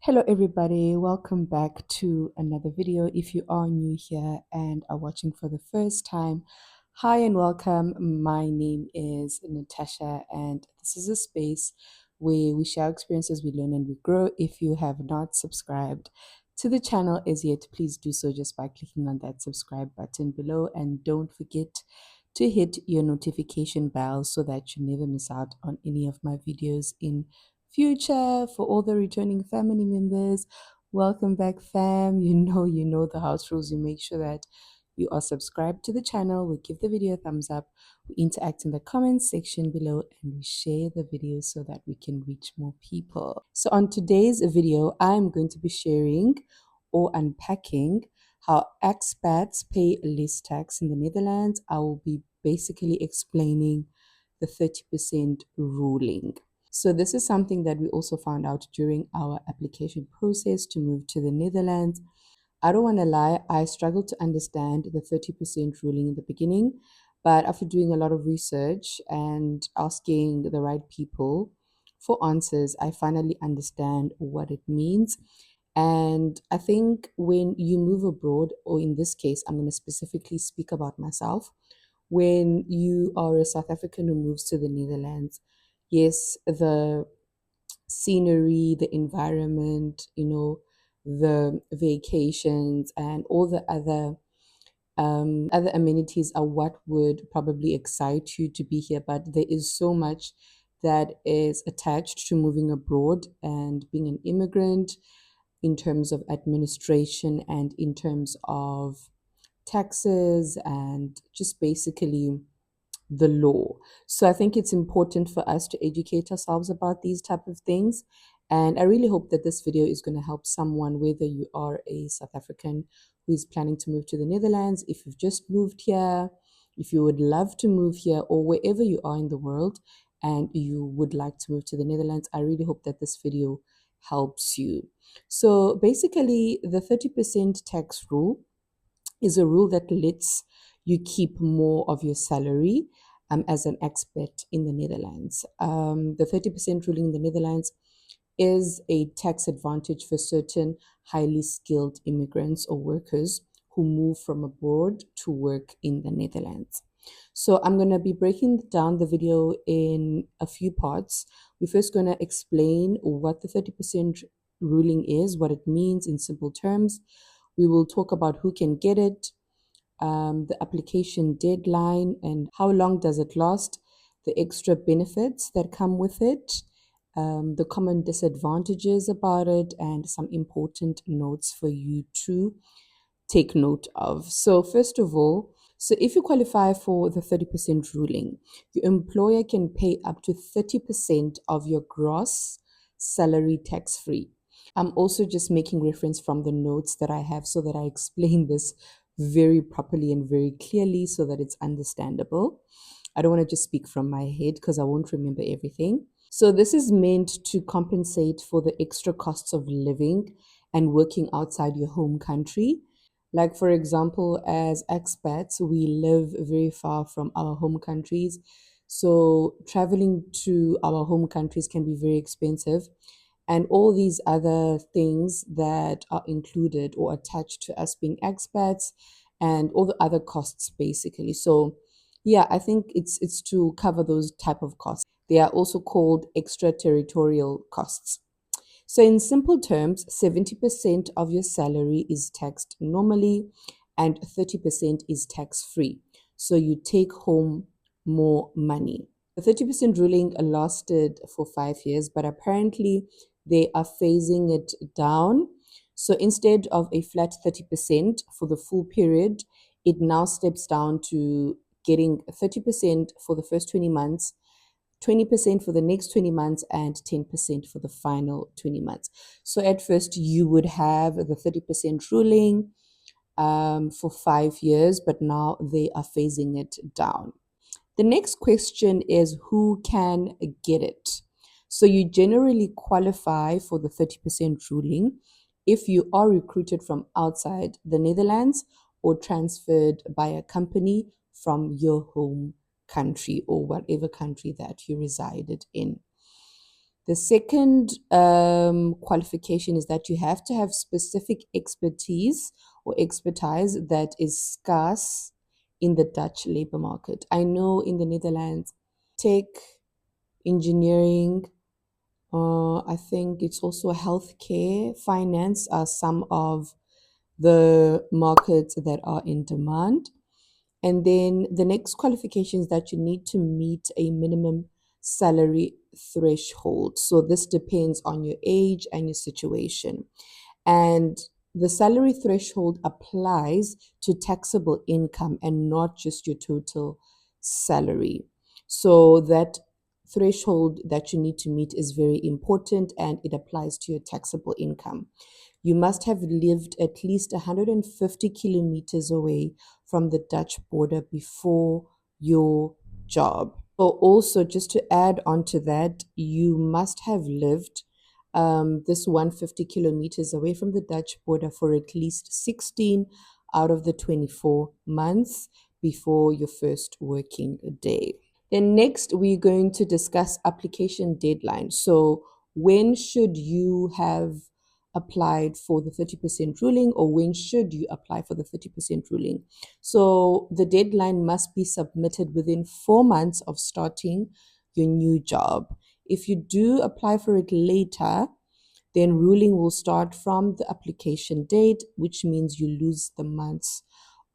Hello everybody, welcome back to another video. If you are new here and are watching for the first time, hi and welcome. My name is Natasha and this is a space where we share experiences, we learn and we grow. If you have not subscribed to the channel as yet, please do so just by clicking on that subscribe button below, and don't forget to hit your notification bell so that you never miss out on any of my videos in future. For all the returning family members, welcome back, fam. You know the house rules. You make sure that you are subscribed to the channel. We give the video a thumbs up, we interact in the comments section below, and we share the video so that we can reach more people. So on today's video, I'm going to be sharing or unpacking how expats pay less tax in the Netherlands. I will be basically explaining the 30% ruling. So this is something that we also found out during our application process to move to the Netherlands. I don't want to lie, I struggled to understand the 30% ruling in the beginning, but after doing a lot of research and asking the right people for answers, I finally understand what it means. And I think when you move abroad, or in this case, I'm going to specifically speak about myself, when you are a South African who moves to the Netherlands, yes, the scenery, the environment, the vacations and all the other amenities are what would probably excite you to be here. But there is so much that is attached to moving abroad and being an immigrant in terms of administration and in terms of taxes and just basically the law. So I think it's important for us to educate ourselves about these type of things. And I really hope that this video is going to help someone, whether you are a South African who is planning to move to the Netherlands, if you've just moved here, if you would love to move here, or wherever you are in the world and you would like to move to the Netherlands. I really hope that this video helps you. So basically, the 30% tax rule is a rule that lets you keep more of your salary as an expat in the Netherlands. The 30% ruling in the Netherlands is a tax advantage for certain highly skilled immigrants or workers who move from abroad to work in the Netherlands. So I'm going to be breaking down the video in a few parts. We're first going to explain what the 30% ruling is, what it means in simple terms. We will talk about who can get it, the application deadline, and how long does it last, the extra benefits that come with it, the common disadvantages about it, and some important notes for you to take note of. So first of all, so if you qualify for the 30% ruling, your employer can pay up to 30% of your gross salary tax-free. I'm also just making reference from the notes that I have so that I explain this very properly and very clearly so that it's understandable. I don't want to just speak from my head because I won't remember everything. So this is meant to compensate for the extra costs of living and working outside your home country. Like, for example, as expats, we live very far from our home countries. So traveling to our home countries can be very expensive, and all these other things that are included or attached to us being expats and all the other costs basically. So yeah, I think it's to cover those type of costs. They are also called extraterritorial costs. So in simple terms, 70% of your salary is taxed normally and 30% is tax free. So you take home more money. The 30% ruling lasted for 5 years, but apparently they are phasing it down. So instead of a flat 30% for the full period, it now steps down to getting 30% for the first 20 months, 20% for the next 20 months, and 10% for the final 20 months. So at first you would have the 30% ruling for 5 years, but now they are phasing it down. The next question is who can get it? So you generally qualify for the 30% ruling if you are recruited from outside the Netherlands or transferred by a company from your home country or whatever country that you resided in. The second qualification is that you have to have specific expertise or expertise that is scarce in the Dutch labor market. I know in the Netherlands, tech, engineering, I think it's also healthcare, finance are some of the markets that are in demand. And then the next qualification is that you need to meet a minimum salary threshold. So this depends on your age and your situation. And the salary threshold applies to taxable income and not just your total salary. So that threshold that you need to meet is very important and it applies to your taxable income. You must have lived at least 150 kilometers away from the Dutch border before your job. So also, just to add on to that, you must have lived this 150 kilometers away from the Dutch border for at least 16 out of the 24 months before your first working day. Then next, we're going to discuss application deadline. So when should you have applied for the 30% ruling, or when should you apply for the 30% ruling? So the deadline must be submitted within 4 months of starting your new job. If you do apply for it later, then ruling will start from the application date, which means you lose the months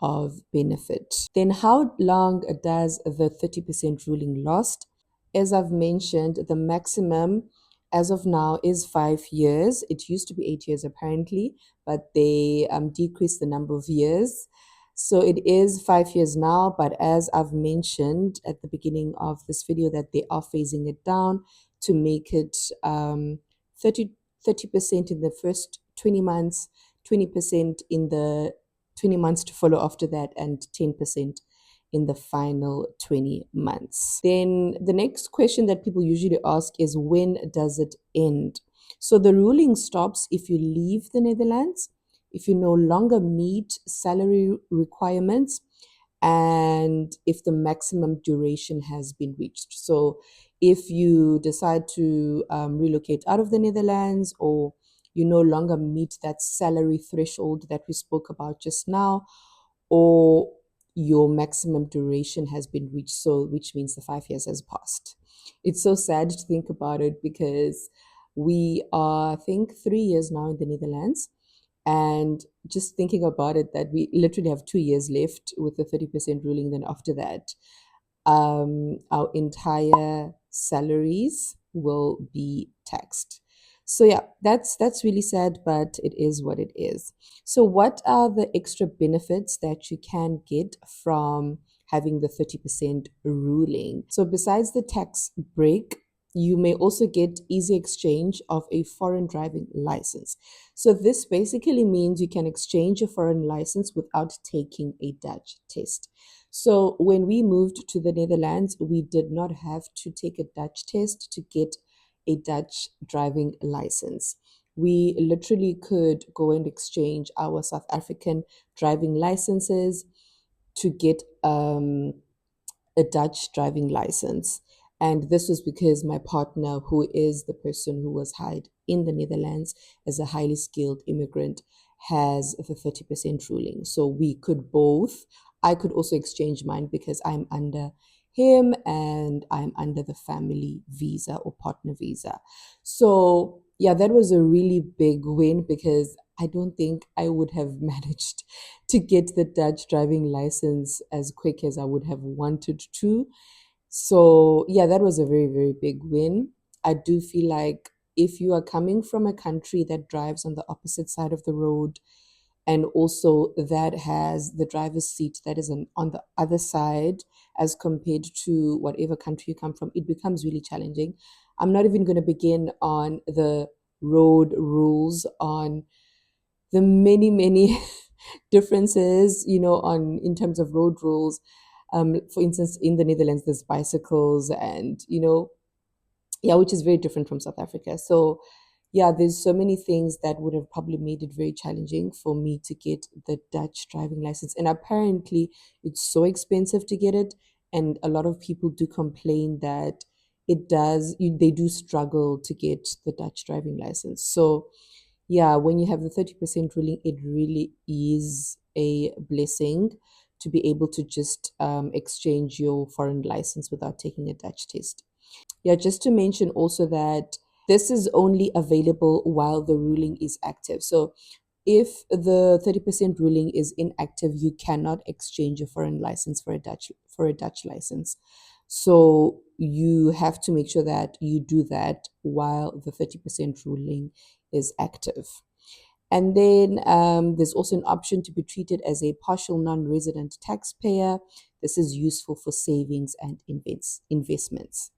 of benefit. Then how long does the 30% ruling last? As I've mentioned, the maximum as of now is 5 years. It used to be 8 years apparently, but they decreased the number of years. So it is 5 years now, but as I've mentioned at the beginning of this video, that they are phasing it down to make it 30% in the first 20 months, 20% in the 20 months to follow after that, and 10% in the final 20 months. Then the next question that people usually ask is, when does it end? So the ruling stops if you leave the Netherlands, if you no longer meet salary requirements, and if the maximum duration has been reached. So if you decide to relocate out of the Netherlands, or you no longer meet that salary threshold that we spoke about just now, or your maximum duration has been reached, so which means the 5 years has passed. It's so sad to think about it, because we are, I think, 3 years now in the Netherlands, and just thinking about it, that we literally have 2 years left with the 30% ruling. Then after that, our entire salaries will be taxed. So yeah, that's really sad, but it is what it is. So what are the extra benefits that you can get from having the 30% ruling? So besides the tax break, you may also get easy exchange of a foreign driving license. So this basically means you can exchange your foreign license without taking a Dutch test. So when we moved to the Netherlands, we did not have to take a Dutch test to get a Dutch driving license. We literally could go and exchange our South African driving licenses to get a Dutch driving license. And this was because my partner, who is the person who was hired in the Netherlands as a highly skilled immigrant, has the 30% ruling. So we could both, I could also exchange mine because I'm under him and I'm under the family visa or partner visa. So yeah, that was a really big win, because I don't think I would have managed to get the Dutch driving license as quick as I would have wanted to. So yeah, that was a very, very big win. I do feel like if you are coming from a country that drives on the opposite side of the road, and also that has the driver's seat that is on the other side as compared to whatever country you come from, it becomes really challenging. I'm not even going to begin on the road rules, on the many, many differences, on in terms of road rules. For instance, in the Netherlands, there's bicycles, and yeah, which is very different from South Africa. So yeah, there's so many things that would have probably made it very challenging for me to get the Dutch driving license. And apparently it's so expensive to get it. And a lot of people do complain that they do struggle to get the Dutch driving license. So yeah, when you have the 30% ruling, it really is a blessing to be able to just exchange your foreign license without taking a Dutch test. Yeah, just to mention also that this is only available while the ruling is active. So if the 30% ruling is inactive, you cannot exchange your foreign license for a Dutch license. So you have to make sure that you do that while the 30% ruling is active. And then there's also an option to be treated as a partial non-resident taxpayer. This is useful for savings and investments.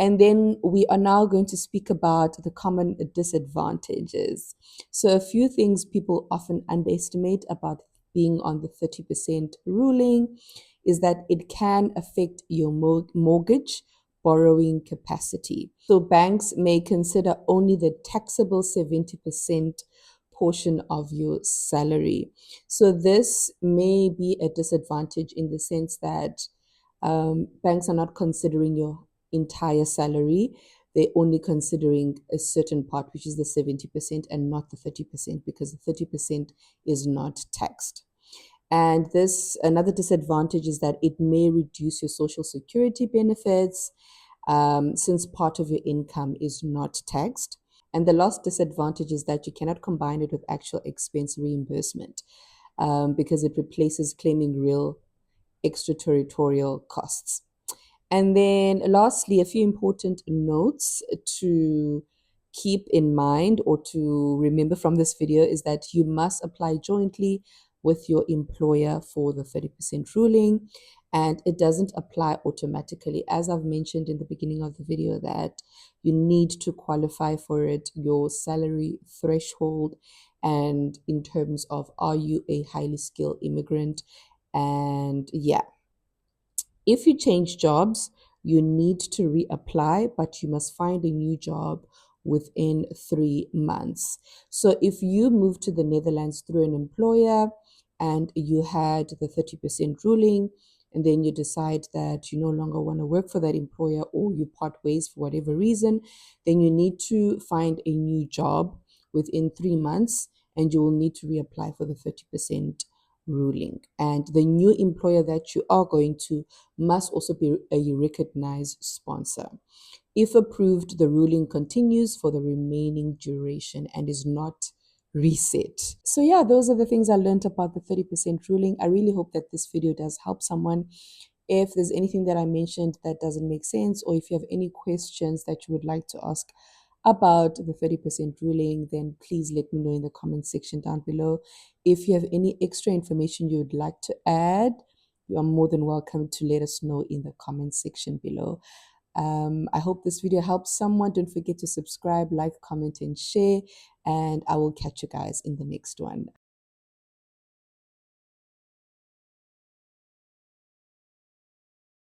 And then we are now going to speak about the common disadvantages. So, a few things people often underestimate about being on the 30% ruling is that it can affect your mortgage borrowing capacity. So, banks may consider only the taxable 70% portion of your salary. So, this may be a disadvantage in the sense that banks are not considering your entire salary. They're only considering a certain part, which is the 70% and not the 30%, because the 30% is not taxed. And this another disadvantage is that it may reduce your social security benefits since part of your income is not taxed. And the last disadvantage is that you cannot combine it with actual expense reimbursement because it replaces claiming real extraterritorial costs. And then lastly, a few important notes to keep in mind or to remember from this video is that you must apply jointly with your employer for the 30% ruling, and it doesn't apply automatically. As I've mentioned in the beginning of the video, that you need to qualify for it, your salary threshold, and in terms of are you a highly skilled immigrant. And yeah, if you change jobs, you need to reapply, but you must find a new job within 3 months. So if you move to the Netherlands through an employer and you had the 30% ruling, and then you decide that you no longer want to work for that employer or you part ways for whatever reason, then you need to find a new job within 3 months and you will need to reapply for the 30% ruling. And the new employer that you are going to must also be a recognized sponsor. If approved, the ruling continues for the remaining duration and is not reset. So yeah, those are the things I learned about the 30% ruling. I really hope that this video does help someone. If there's anything that I mentioned that doesn't make sense, or if you have any questions that you would like to ask about the 30% ruling, then please let me know in the comment section down below. If you have any extra information you would like to add, you are more than welcome to let us know in the comment section below. I hope this video helps someone. Don't forget to subscribe, like, comment, and share. And I will catch you guys in the next one.